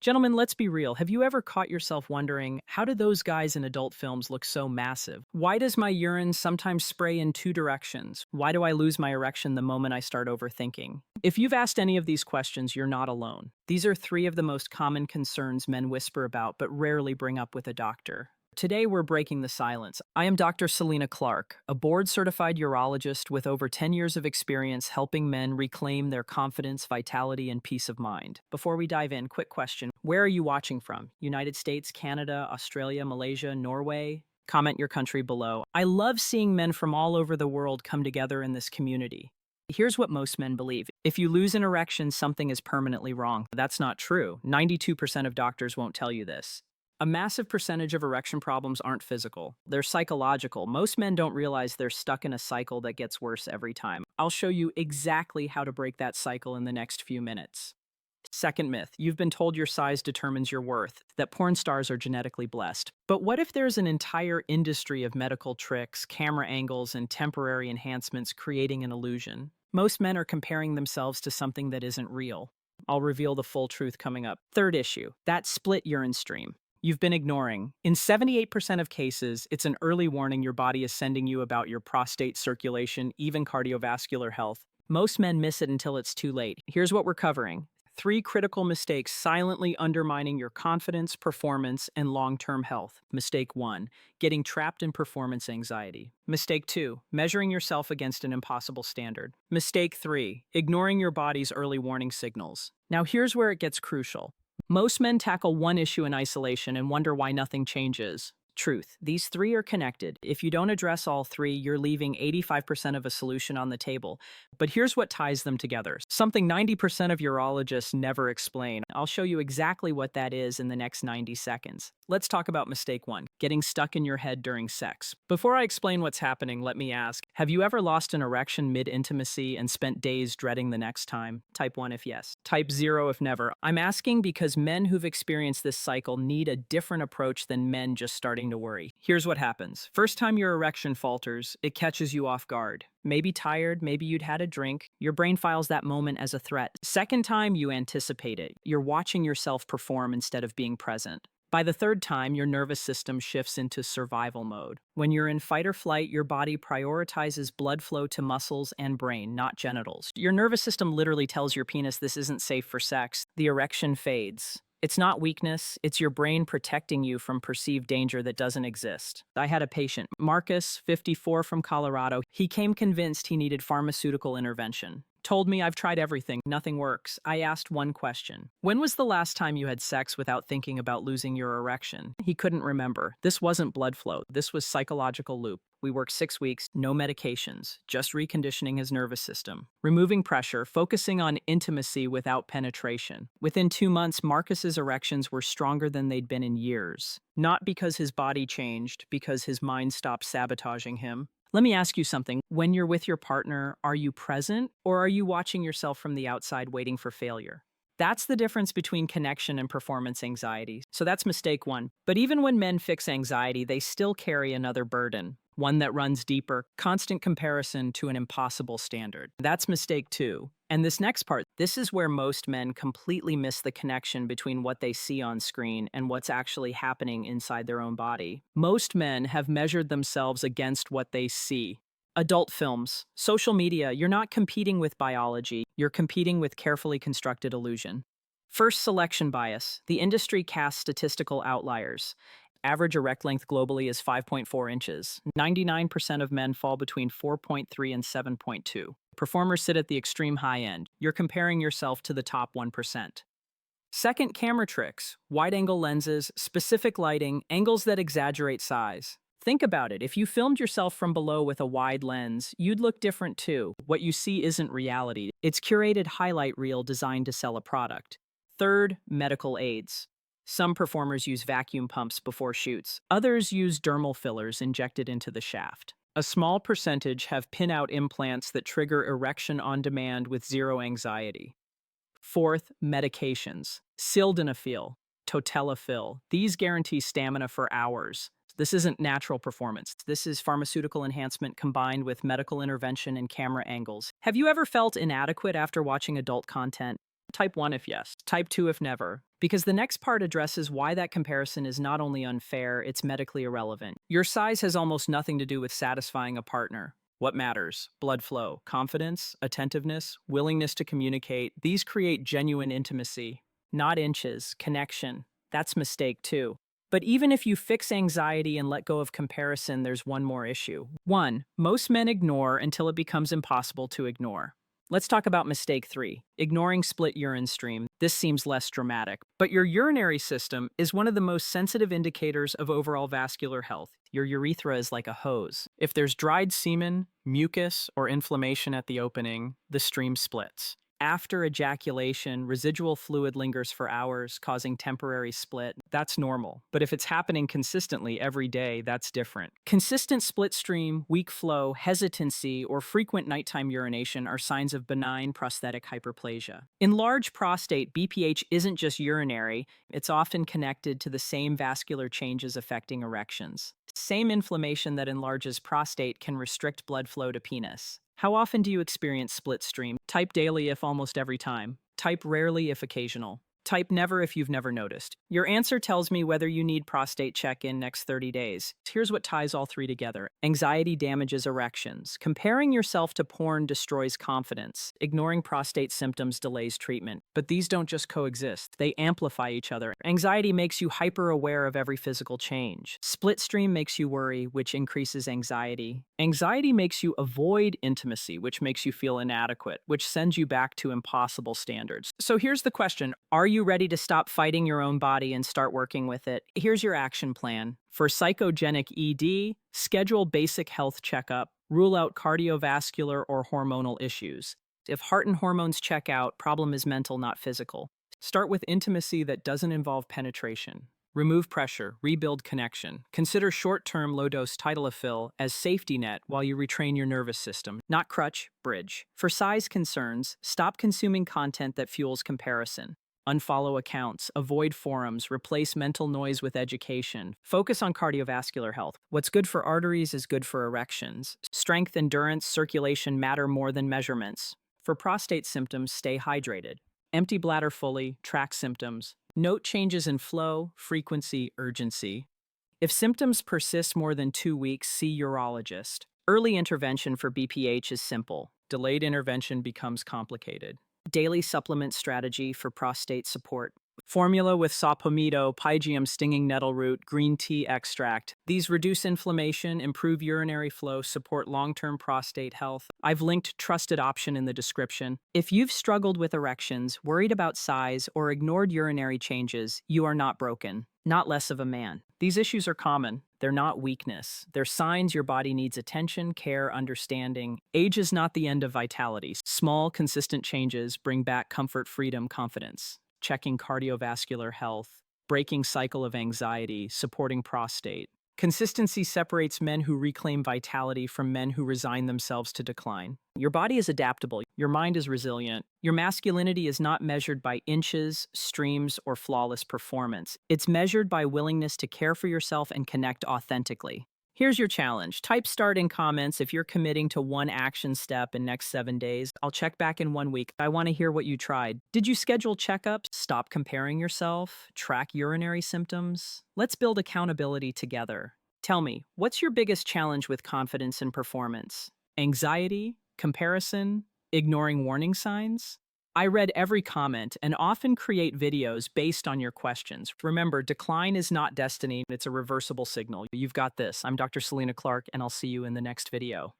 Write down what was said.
Gentlemen, let's be real. Have you ever caught yourself wondering, how do those guys in adult films look so massive? Why does my urine sometimes spray in two directions? Why do I lose my erection the moment I start overthinking? If you've asked any of these questions, you're not alone. These are three of the most common concerns men whisper about but rarely bring up with a doctor. Today, we're breaking the silence. I am Dr. Selena Clarke, a board-certified urologist with over 10 years of experience helping men reclaim their confidence, vitality, and peace of mind. Before we dive in, quick question. Where are you watching from? United States, Canada, Australia, Malaysia, Norway? Comment your country below. I love seeing men from all over the world come together in this community. Here's what most men believe. If you lose an erection, something is permanently wrong. That's not true. 92% of doctors won't tell you this. A massive percentage of erection problems aren't physical. They're psychological. Most men don't realize they're stuck in a cycle that gets worse every time. I'll show you exactly how to break that cycle in the next few minutes. Second myth, you've been told your size determines your worth, that porn stars are genetically blessed. But what if there's an entire industry of medical tricks, camera angles, and temporary enhancements creating an illusion? Most men are comparing themselves to something that isn't real. I'll reveal the full truth coming up. Third issue, that split urine stream you've been ignoring. In 78% of cases, it's an early warning your body is sending you about your prostate circulation, even cardiovascular health. Most men miss it until it's too late. Here's what we're covering. 3 critical mistakes silently undermining your confidence, performance, and long-term health. Mistake 1, getting trapped in performance anxiety. Mistake 2, measuring yourself against an impossible standard. Mistake 3, ignoring your body's early warning signals. Now here's where it gets crucial. Most men tackle one issue in isolation and wonder why nothing changes. Truth. These 3 are connected. If you don't address all 3, you're leaving 85% of a solution on the table. But here's what ties them together. Something 90% of urologists never explain. I'll show you exactly what that is in the next 90 seconds. Let's talk about mistake 1, getting stuck in your head during sex. Before I explain what's happening, let me ask, have you ever lost an erection mid-intimacy and spent days dreading the next time? Type 1 if yes. Type 0 if never. I'm asking because men who've experienced this cycle need a different approach than men just starting to worry. Here's what happens. First time your erection falters, it catches you off guard. Maybe tired, maybe you'd had a drink. Your brain files that moment as a threat. Second time, you anticipate it. You're watching yourself perform instead of being present. By the third time, your nervous system shifts into survival mode. When you're in fight or flight, your body prioritizes blood flow to muscles and brain, not genitals. Your nervous system literally tells your penis this isn't safe for sex. The erection fades. It's not weakness, it's your brain protecting you from perceived danger that doesn't exist. I had a patient, Marcus, 54 from Colorado. He came convinced he needed pharmaceutical intervention. Told me I've tried everything, nothing works. I asked one question. When was the last time you had sex without thinking about losing your erection? He couldn't remember. This wasn't blood flow. This was psychological loop. We worked 6 weeks, no medications, just reconditioning his nervous system. Removing pressure, focusing on intimacy without penetration. Within 2 months, Marcus's erections were stronger than they'd been in years. Not because his body changed, because his mind stopped sabotaging him. Let me ask you something. When you're with your partner, are you present or are you watching yourself from the outside waiting for failure? That's the difference between connection and performance anxiety. So that's mistake 1. But even when men fix anxiety, they still carry another burden. One that runs deeper, constant comparison to an impossible standard. That's mistake 2. And this next part, this is where most men completely miss the connection between what they see on screen and what's actually happening inside their own body. Most men have measured themselves against what they see. Adult films, social media, you're not competing with biology, you're competing with carefully constructed illusion. First, selection bias. The industry casts statistical outliers. Average erect length globally is 5.4 inches. 99% of men fall between 4.3 and 7.2. Performers sit at the extreme high end. You're comparing yourself to the top 1%. Second, camera tricks. Wide-angle lenses, specific lighting, angles that exaggerate size. Think about it. If you filmed yourself from below with a wide lens, you'd look different too. What you see isn't reality. It's curated highlight reel designed to sell a product. Third, medical aids. Some performers use vacuum pumps before shoots. Others use dermal fillers injected into the shaft. A small percentage have pin-out implants that trigger erection on demand with zero anxiety. Fourth, medications. Sildenafil, Totelafil. These guarantee stamina for hours. This isn't natural performance. This is pharmaceutical enhancement combined with medical intervention and camera angles. Have you ever felt inadequate after watching adult content? Type 1 if yes. Type 2 if never. Because the next part addresses why that comparison is not only unfair, it's medically irrelevant. Your size has almost nothing to do with satisfying a partner. What matters? Blood flow, confidence, attentiveness, willingness to communicate. These create genuine intimacy. Not inches, connection. That's mistake too. But even if you fix anxiety and let go of comparison, there's one more issue. One, most men ignore until it becomes impossible to ignore. Let's talk about mistake 3, ignoring split urine stream. This seems less dramatic, but your urinary system is one of the most sensitive indicators of overall vascular health. Your urethra is like a hose. If there's dried semen, mucus, or inflammation at the opening, the stream splits. After ejaculation, residual fluid lingers for hours, causing temporary split. That's normal. But if it's happening consistently every day, that's different. Consistent split stream, weak flow, hesitancy, or frequent nighttime urination are signs of benign prostatic hyperplasia. Enlarged prostate, BPH, isn't just urinary, it's often connected to the same vascular changes affecting erections. Same inflammation that enlarges prostate can restrict blood flow to penis. How often do you experience split stream? Type daily if almost every time. Type rarely if occasional. Type never if you've never noticed. Your answer tells me whether you need prostate check-in next 30 days. Here's what ties all three together. Anxiety damages erections. Comparing yourself to porn destroys confidence. Ignoring prostate symptoms delays treatment. But these don't just coexist. They amplify each other. Anxiety makes you hyper-aware of every physical change. Split stream makes you worry, which increases anxiety. Anxiety makes you avoid intimacy, which makes you feel inadequate, which sends you back to impossible standards. So here's the question. Are you ready to stop fighting your own body and start working with it? Here's your action plan. For Psychogenic ED, schedule basic health checkup, rule out cardiovascular or hormonal issues. If heart and hormones check out, problem is mental, not physical. Start with intimacy that doesn't involve penetration. Remove pressure, rebuild connection. Consider short-term low-dose tadalafil as safety net while you retrain your nervous system, not crutch, bridge. For size concerns, stop consuming content that fuels comparison. Unfollow accounts, avoid forums, replace mental noise with education. Focus on cardiovascular health. What's good for arteries is good for erections. Strength, endurance, circulation matter more than measurements. For prostate symptoms, stay hydrated. Empty bladder fully, track symptoms. Note changes in flow, frequency, urgency. If symptoms persist more than 2 weeks, see urologist. Early intervention for BPH is simple. Delayed intervention becomes complicated. Daily supplement strategy for prostate support. Formula with saw palmetto, pygeum stinging nettle root, green tea extract. These reduce inflammation, improve urinary flow, support long-term prostate health. I've linked trusted option in the description. If you've struggled with erections, worried about size, or ignored urinary changes, you are not broken, not less of a man. These issues are common. They're not weakness. They're signs your body needs attention, care, understanding. Age is not the end of vitality. Small, consistent changes bring back comfort, freedom, confidence. Checking cardiovascular health, breaking cycle of anxiety, supporting prostate. Consistency separates men who reclaim vitality from men who resign themselves to decline. Your body is adaptable. Your mind is resilient. Your masculinity is not measured by inches, streams, or flawless performance. It's measured by willingness to care for yourself and connect authentically. Here's your challenge. Type start in comments if you're committing to one action step in next 7 days. I'll check back in 1 week. I want to hear what you tried. Did you schedule checkups? Stop comparing yourself? Track urinary symptoms? Let's build accountability together. Tell me, what's your biggest challenge with confidence and performance? Anxiety? Comparison? Ignoring warning signs? I read every comment and often create videos based on your questions. Remember, decline is not destiny, it's a reversible signal. You've got this. I'm Dr. Selena Clarke, and I'll see you in the next video.